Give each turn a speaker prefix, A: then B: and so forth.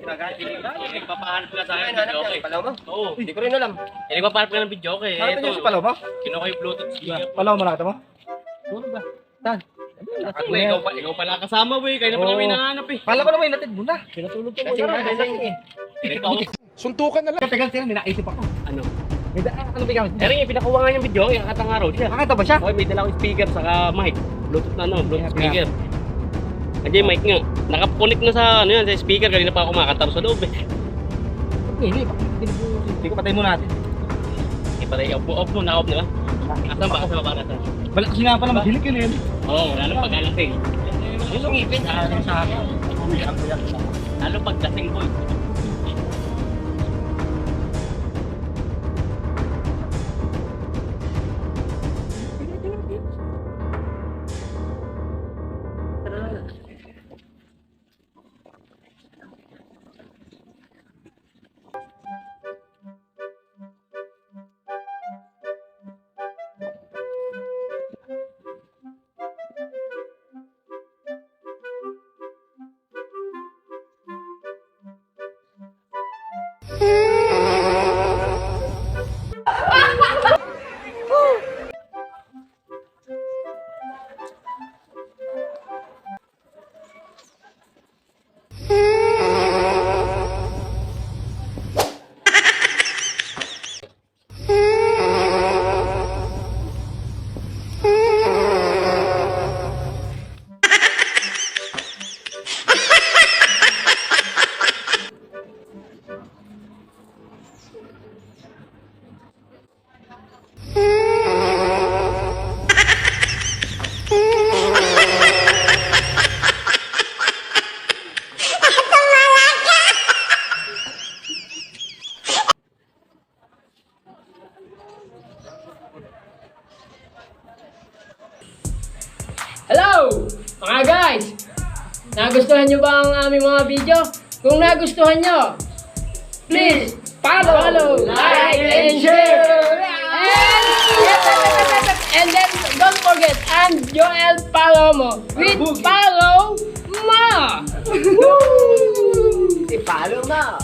A: Nagpapahanap ka sa akin ng video okay.
B: Palaw mo?
A: Oo.
B: Hindi ko rin alam.
A: Nagpapahanap ka ng video okay.
C: Hanapin niyo si Palaw mo?
A: Kinuha yung Bluetooth speaker.
C: Palaw mo nakita mo? Tulog ba? Saan?
A: Ikaw pala kasama, wey. Kaya na pala may nahanap eh.
C: Pala ko naman, natid mo na. Pinatulog ko
B: Kasi nga,
A: Ikaw.
C: Suntukan na lang. Tagal sila, may naisip ako.
A: Ano?
C: Ano ba yung?
A: Ering, pinakuha nga yung video, yung kakatang araw siya.
C: Nakita ba siya?
A: Okay, may dala akong speaker saka mic. Bluetooth na ano, Bluetooth speaker. Andiyan yung mic nga. Nakakunik na sa ano yan, sa speaker. Kanina pa ako makatar sa loob eh.
C: Hindi ko patay mo natin.
A: Ipatay, off mo, na-off na lang. Asan ba? Asan ba para saan?
C: Wala kasi nga pala, madilig yun eh.
A: Oo, wala nang pag-alasing.
B: Yung ngipin,
C: Sa akin.
A: Lalo pagdating ko eh.
D: Hello mga guys! Nagustuhan nyo ba ang aming mga video? Kung nagustuhan nyo, please follow, like, and share! And then don't forget, I'm Joel Palomo with Palo Ma!
B: si Palo na.